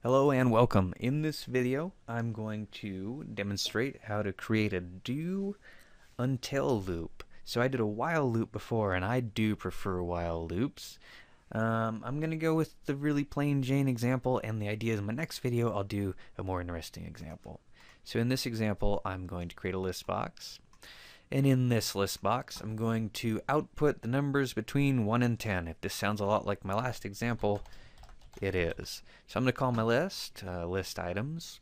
Hello and welcome. In this video, I'm going to demonstrate how to create a do until loop. So I did a while loop before, and I do prefer while loops. I'm going to go with the really plain Jane example, and the idea is in my next video, I'll do a more interesting example. So in this example, I'm going to create a list box. And in this list box, I'm going to output the numbers between 1 and 10. If this sounds a lot like my last example, it is. So I'm going to call my list list items,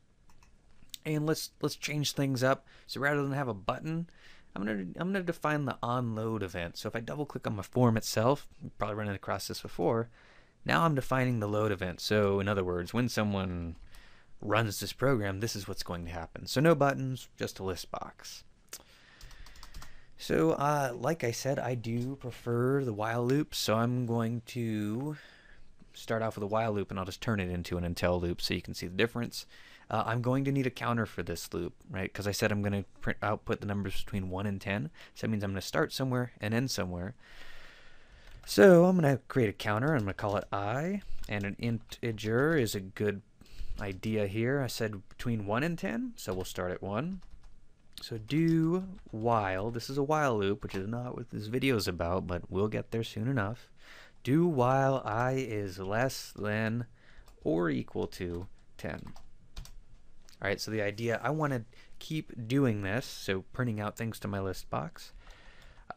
and let's change things up. So rather than have a button, I'm gonna define the onload event. So if I double click on my form itself, you've probably run across this before. Now I'm defining the load event. So in other words, when someone runs this program, this is what's going to happen. So no buttons, just a list box. So like I said, I do prefer the while loop, so I'm going to start off with a while loop, and I'll just turn it into an until loop so you can see the difference. I'm going to need a counter for this loop, right? Because I said I'm going to output the numbers between 1 and 10. So that means I'm going to start somewhere and end somewhere. So I'm going to create a counter. I'm going to call it I, and an integer is a good idea here. I said between 1 and 10, so we'll start at 1. So do while, this is a while loop, which is not what this video is about, but we'll get there soon enough. Do while I is less than or equal to 10. Alright, so the idea, I want to keep doing this, so printing out things to my list box.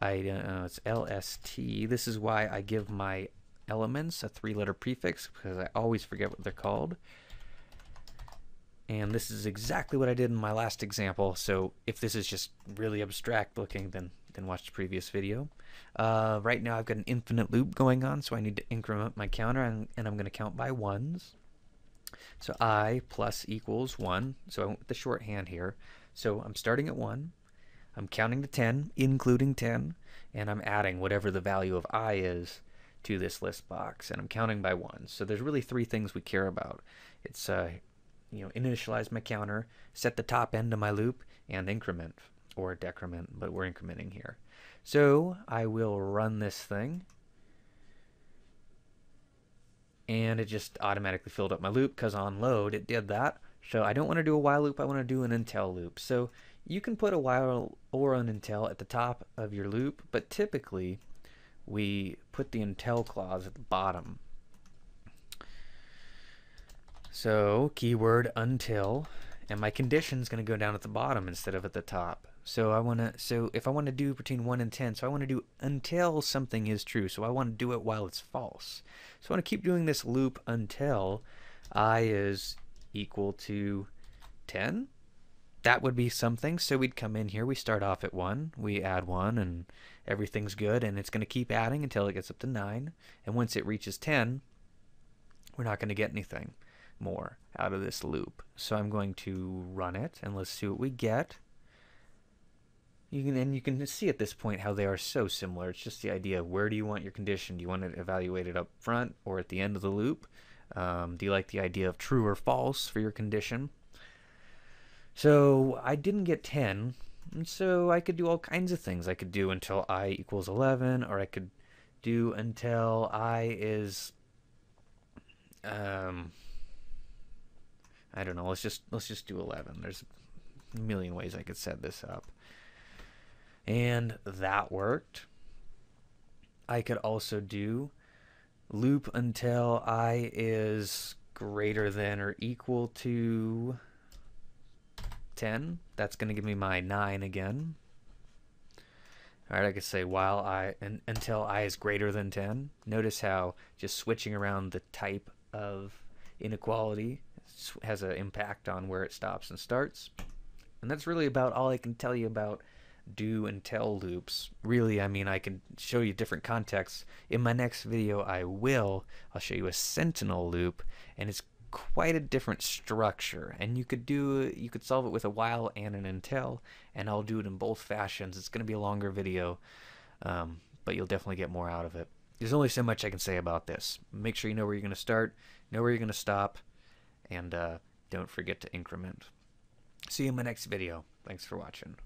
It's LST. This is why I give my elements a 3-letter prefix, because I always forget what they're called. And this is exactly what I did in my last example, so if this is just really abstract looking, then watch the previous video. Right now I've got an infinite loop going on, so I need to increment my counter, and I'm going to count by ones. So I plus equals 1, so I went with the shorthand here. So I'm starting at 1, I'm counting to 10, including 10, and I'm adding whatever the value of I is to this list box, and I'm counting by 1. So there's really 3 things we care about. It's initialize my counter, set the top end of my loop, and increment, or decrement, but we're incrementing here. So I will run this thing, and it just automatically filled up my loop because on load it did that. So I don't want to do a while loop, I want to do an until loop. So you can put a while or an until at the top of your loop, but typically we put the until clause at the bottom. So keyword until, and my condition is going to go down at the bottom instead of at the top. So if I want to do between 1 and 10, so I want to do until something is true. So I want to do it while it's false. So I want to keep doing this loop until I is equal to 10. That would be something. So we'd come in here, we start off at 1, we add 1, and everything's good, and it's going to keep adding until it gets up to 9. And once it reaches 10, we're not going to get anything more out of this loop. So I'm going to run it, and let's see what we get. You can see at this point how they are so similar. It's just the idea of where do you want your condition? Do you want it evaluated up front or at the end of the loop? Do you like the idea of true or false for your condition? So I didn't get 10, and so I could do all kinds of things. I could do until I equals 11, or I could do until I is I don't know, let's just do 11. There's a million ways I could set this up. And that worked. I could also do loop until I is greater than or equal to 10. That's going to give me my 9 again. Alright, I could say until I is greater than 10. Notice how just switching around the type of inequality has an impact on where it stops and starts. And that's really about all I can tell you about do until loops. Really, I mean, I can show you different contexts. In my next video, I'll show you a sentinel loop, and it's quite a different structure. And you could solve it with a while and an until, and I'll do it in both fashions. It's going to be a longer video, but you'll definitely get more out of it. There's only so much I can say about this. Make sure you know where you're going to start, know where you're going to stop, and don't forget to increment. See you in my next video. Thanks for watching.